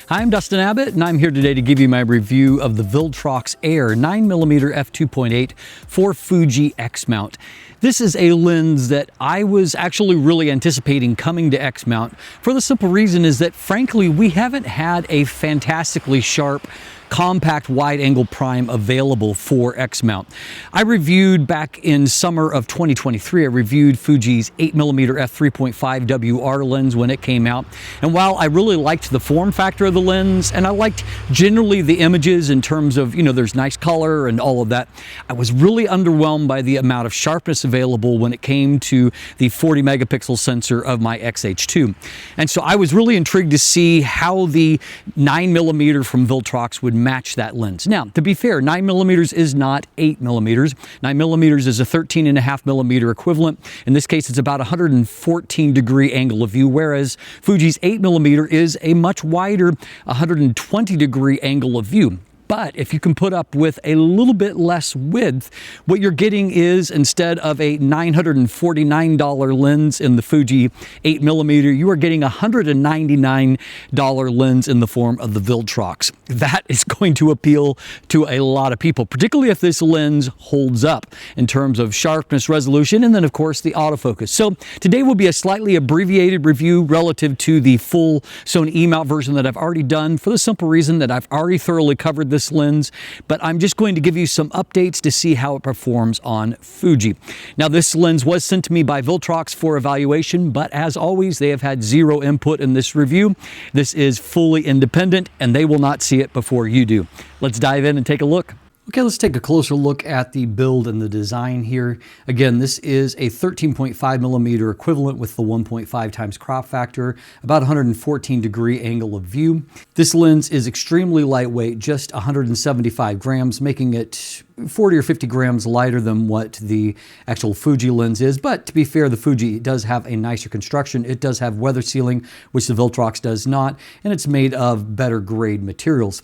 Hi, I'm Dustin Abbott, and I'm here today to give you my review of the Viltrox Air 9mm f2.8 for Fuji X-mount. This is a lens that I was actually really anticipating coming to X-mount for the simple reason is that, frankly, we haven't had a fantastically sharp compact wide-angle prime available for X-mount. I reviewed back in summer of 2023, I reviewed Fuji's 8mm f3.5 WR lens when it came out. And while I really liked the form factor of the lens, and I liked generally the images in terms of, there's nice color and all of that, I was really underwhelmed by the amount of sharpness available when it came to the 40 megapixel sensor of my XH2. And so I was really intrigued to see how the 9mm from Viltrox would match that lens. Now, to be fair, 9mm is not 8mm. 9mm is a 13.5mm equivalent. In this case, it's about 114 degree angle of view, whereas Fuji's 8mm is a much wider 120 degree angle of view. But if you can put up with a little bit less width, what you're getting is, instead of a $949 lens in the Fuji 8mm, you are getting a $199 lens in the form of the Viltrox. That is going to appeal to a lot of people, particularly if this lens holds up in terms of sharpness, resolution, and then of course the autofocus. So today will be a slightly abbreviated review relative to the full Sony E-mount version that I've already done, for the simple reason that I've already thoroughly covered this lens, but I'm just going to give you some updates to see how it performs on Fuji. Now, this lens was sent to me by Viltrox for evaluation, but as always, they have had zero input in this review. This is fully independent, and they will not see it before you do. Let's dive in and take a look. Okay, let's take a closer look at the build and the design here. Again, this is a 13.5mm equivalent with the 1.5 times crop factor, about 114 degree angle of view. This lens is extremely lightweight, just 175 grams, making it 40 or 50 grams lighter than what the actual Fuji lens is. But to be fair, the Fuji does have a nicer construction. It does have weather sealing, which the Viltrox does not, and it's made of better grade materials.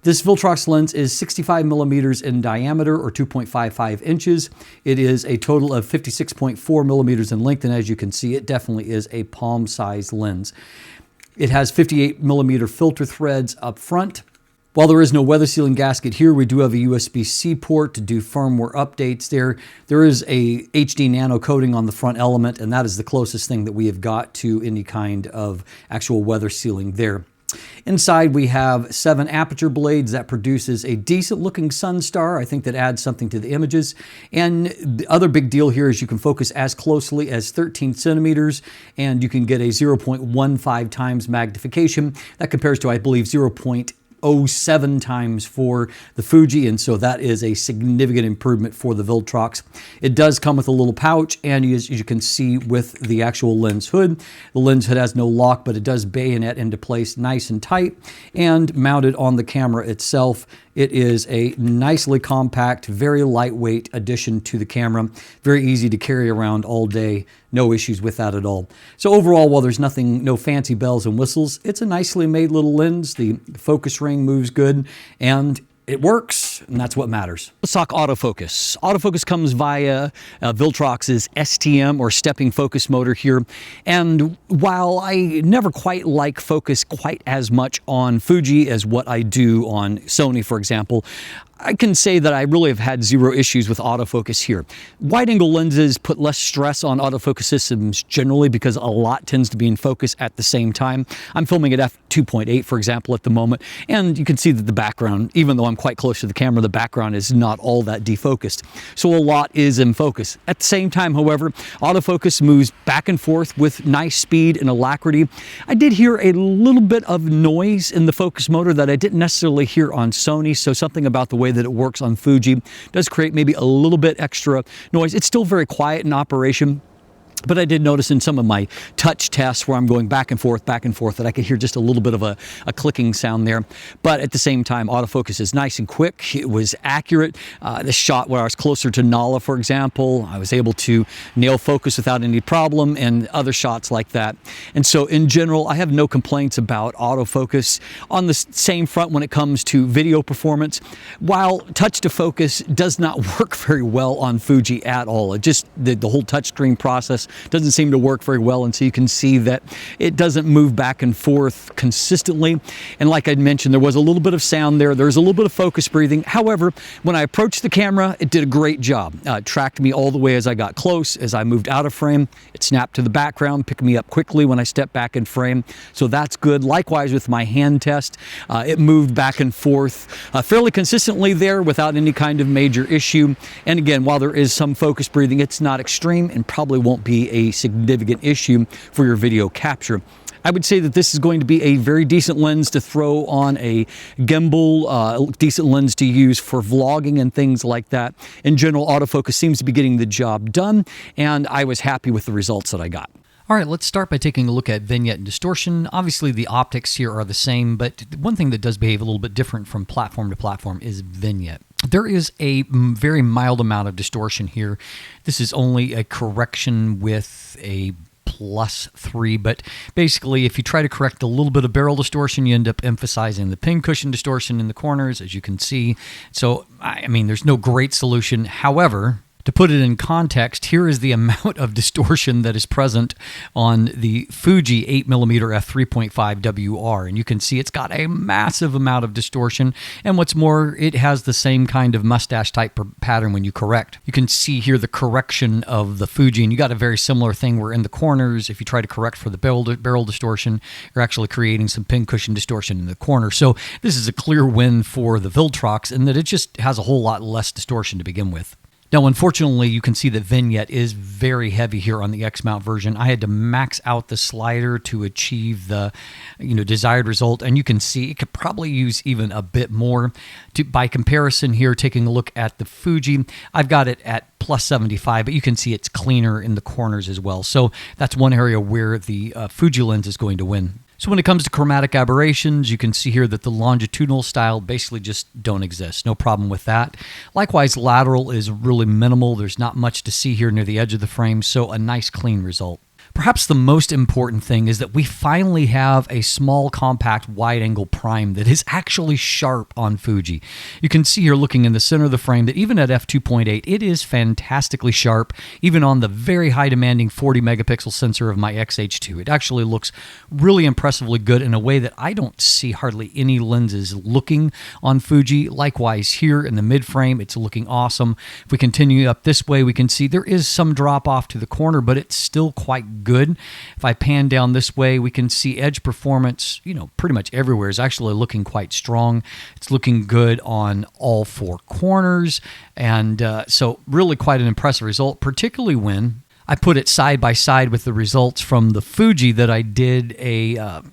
This Viltrox lens is 65mm in diameter, or 2.55 inches. It is a total of 56.4mm in length, and as you can see, it definitely is a palm-sized lens. It has 58mm filter threads up front. While there is no weather sealing gasket here, we do have a USB-C port to do firmware updates there. There is a HD nano coating on the front element, and that is the closest thing that we have got to any kind of actual weather sealing there. Inside we have 7 aperture blades that produces a decent looking sun star. I think that adds something to the images. And the other big deal here is you can focus as closely as 13 centimeters, and you can get a 0.15 times magnification. That compares to, I believe, 0.07 times for the Fuji, and so that is a significant improvement for the Viltrox. It does come with a little pouch, and as you can see with the actual lens hood, the lens hood has no lock, but it does bayonet into place nice and tight, and mounted on the camera itself. It is a nicely compact, very lightweight addition to the camera. Very easy to carry around all day. No issues with that at all. So overall, while there's no fancy bells and whistles, it's a nicely made little lens. The focus ring moves good, and it works, and that's what matters. Let's talk autofocus. Autofocus comes via Viltrox's STM, or stepping focus motor here. And while I never quite like focus quite as much on Fuji as what I do on Sony, for example, I can say that I really have had zero issues with autofocus here. Wide-angle lenses put less stress on autofocus systems generally because a lot tends to be in focus at the same time. I'm filming at f2.8, for example, at the moment, and you can see that the background, even though I'm quite close to the camera, the background is not all that defocused. So a lot is in focus. At the same time, however, autofocus moves back and forth with nice speed and alacrity. I did hear a little bit of noise in the focus motor that I didn't necessarily hear on Sony, so something about the way that it works on Fuji does create maybe a little bit extra noise. It's still very quiet in operation, But I did notice in some of my touch tests where I'm going back and forth, that I could hear just a little bit of a clicking sound there. But at the same time, autofocus is nice and quick. It was accurate. The shot where I was closer to Nala, for example, I was able to nail focus without any problem, and other shots like that. And so in general, I have no complaints about autofocus. On the same front when it comes to video performance, while touch to focus does not work very well on Fuji at all. It just, the whole touchscreen process doesn't seem to work very well, and so you can see that it doesn't move back and forth consistently. And like I mentioned, there was a little bit of sound there. There's a little bit of focus breathing. However, when I approached the camera, it did a great job. It tracked me all the way as I got close. As I moved out of frame, it snapped to the background, picked me up quickly when I stepped back in frame. So that's good. Likewise with my hand test, it moved back and forth fairly consistently there without any kind of major issue. And again, while there is some focus breathing, it's not extreme and probably won't be a significant issue for your video capture. I would say that this is going to be a very decent lens to throw on a gimbal, decent lens to use for vlogging and things like that. In general, autofocus seems to be getting the job done, and I was happy with the results that I got. All right, let's start by taking a look at vignette and distortion. Obviously, the optics here are the same, but one thing that does behave a little bit different from platform to platform is vignette. There is a very mild amount of distortion here. This is only a correction with a +3, but basically if you try to correct a little bit of barrel distortion, you end up emphasizing the pincushion distortion in the corners, as you can see. So, I mean, there's no great solution. However, to put it in context, here is the amount of distortion that is present on the Fuji 8mm f3.5 WR. And you can see it's got a massive amount of distortion. And what's more, it has the same kind of mustache type pattern when you correct. You can see here the correction of the Fuji, and you got a very similar thing where in the corners, if you try to correct for the barrel distortion, you're actually creating some pincushion distortion in the corner. So this is a clear win for the Viltrox in that it just has a whole lot less distortion to begin with. Now, unfortunately, you can see that vignette is very heavy here on the X-mount version. I had to max out the slider to achieve the, desired result, and you can see it could probably use even a bit more. By comparison here, taking a look at the Fuji, I've got it at +75, but you can see it's cleaner in the corners as well. So that's one area where the Fuji lens is going to win. So when it comes to chromatic aberrations, you can see here that the longitudinal style basically just don't exist. No problem with that. Likewise, lateral is really minimal. There's not much to see here near the edge of the frame, so a nice clean result. Perhaps the most important thing is that we finally have a small, compact, wide-angle prime that is actually sharp on Fuji. You can see here looking in the center of the frame that even at f2.8, it is fantastically sharp, even on the very high-demanding 40-megapixel sensor of my X-H2. It actually looks really impressively good in a way that I don't see hardly any lenses looking on Fuji. Likewise, here in the mid-frame, it's looking awesome. If we continue up this way, we can see there is some drop-off to the corner, but it's still quite good. If I pan down this way, we can see edge performance, pretty much everywhere is actually looking quite strong. It's looking good on all four corners. And so really quite an impressive result, particularly when I put it side by side with the results from the Fuji that I did a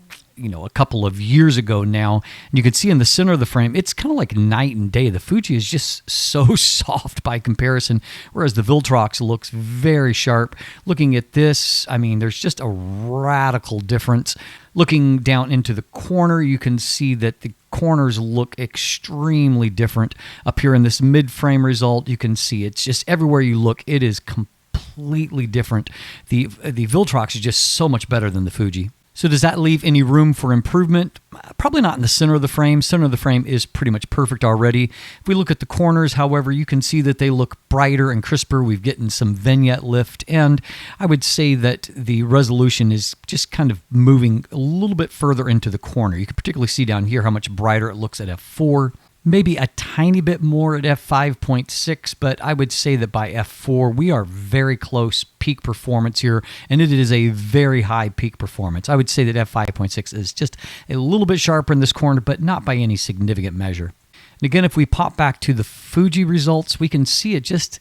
couple of years ago now. And you can see in the center of the frame, it's kind of like night and day. The Fuji is just so soft by comparison, whereas the Viltrox looks very sharp. Looking at this, I mean, there's just a radical difference. Looking down into the corner, you can see that the corners look extremely different. Up here in this mid-frame result, you can see it's just everywhere you look, it is completely different. The Viltrox is just so much better than the Fuji. So does that leave any room for improvement? Probably not in the center of the frame. Center of the frame is pretty much perfect already. If we look at the corners, however, you can see that they look brighter and crisper. We've gotten some vignette lift, and I would say that the resolution is just kind of moving a little bit further into the corner. You can particularly see down here how much brighter it looks at f4. Maybe a tiny bit more at f5.6, but I would say that by f4, we are very close peak performance here, and it is a very high peak performance. I would say that f5.6 is just a little bit sharper in this corner, but not by any significant measure. And again, if we pop back to the Fuji results, we can see it just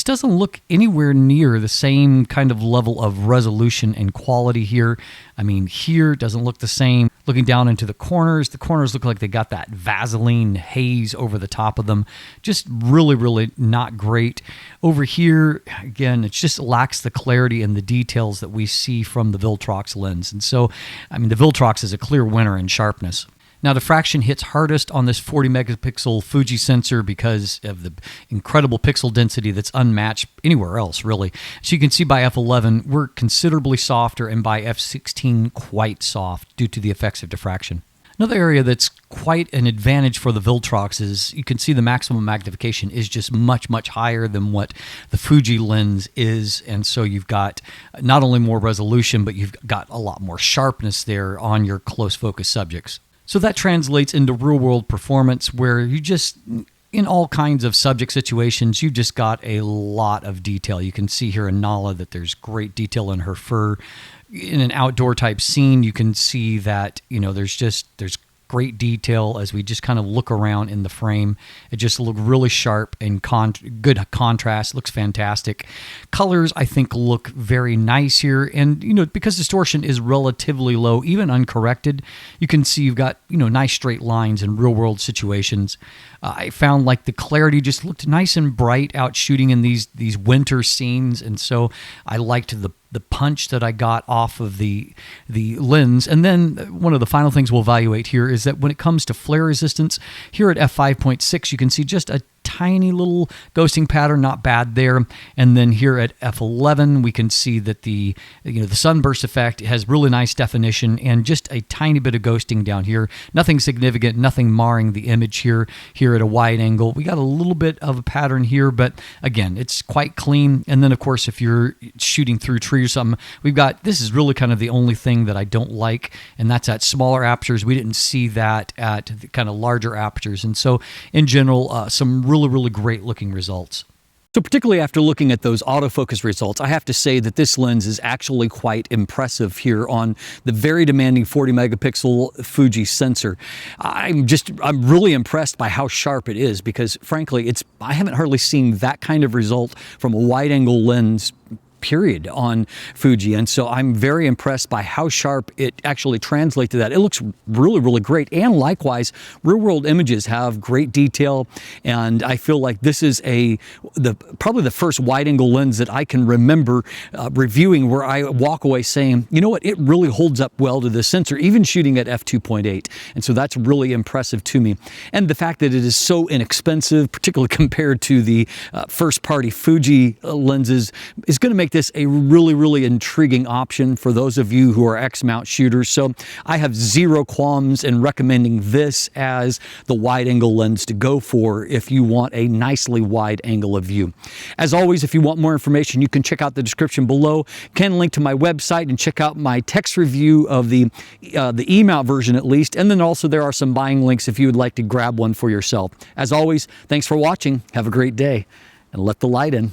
doesn't look anywhere near the same kind of level of resolution and quality here. I mean, here it doesn't look the same. Looking down into the corners look like they got that Vaseline haze over the top of them. Just really, really not great. Over here, again, it just lacks the clarity and the details that we see from the Viltrox lens. And so, I mean, the Viltrox is a clear winner in sharpness. Now, diffraction hits hardest on this 40-megapixel Fuji sensor because of the incredible pixel density that's unmatched anywhere else, really. So you can see by f11, we're considerably softer, and by f16, quite soft due to the effects of diffraction. Another area that's quite an advantage for the Viltrox is you can see the maximum magnification is just much, much higher than what the Fuji lens is. And so you've got not only more resolution, but you've got a lot more sharpness there on your close focus subjects. So that translates into real world performance where you just, in all kinds of subject situations, you just got a lot of detail. You can see here in Nala that there's great detail in her fur. In an outdoor type scene, you can see that, there's great detail as we just kind of look around in the frame. It just looks really sharp and good contrast. Looks fantastic. Colors, I think, look very nice here. And, because distortion is relatively low, even uncorrected, you can see you've got, nice straight lines in real world situations. I found like the clarity just looked nice and bright out shooting in these winter scenes. And so I liked the punch that I got off of the lens. And then one of the final things we'll evaluate here is that when it comes to flare resistance, here at f5.6, you can see just a tiny little ghosting pattern, not bad there. And then here at f11, we can see that the sunburst effect has really nice definition and just a tiny bit of ghosting down here. Nothing significant, nothing marring the image here. Here at a wide angle, we got a little bit of a pattern here, but again, it's quite clean. And then of course, if you're shooting through tree or something, this is really kind of the only thing that I don't like, and that's at smaller apertures. We didn't see that at the kind of larger apertures. And so in general, some really great looking results. So particularly after looking at those autofocus results, I have to say that this lens is actually quite impressive here on the very demanding 40 megapixel Fuji sensor. I'm really impressed by how sharp it is because frankly, I haven't hardly seen that kind of result from a wide angle lens period on Fuji. And so I'm very impressed by how sharp it actually translates to that. It looks really great. And likewise, real world images have great detail. And I feel like this is probably the first wide angle lens that I can remember reviewing where I walk away saying, you know what, it really holds up well to the sensor, even shooting at f2.8. And so that's really impressive to me. And the fact that it is so inexpensive, particularly compared to the first party Fuji lenses, is going to make this a really intriguing option for those of you who are X-mount shooters. So I have zero qualms in recommending this as the wide angle lens to go for if you want a nicely wide angle of view. As always, if you want more information, you can check out the description below. You can link to my website and check out my text review of the E-mount version at least. And then also there are some buying links if you would like to grab one for yourself. As always, thanks for watching. Have a great day and let the light in.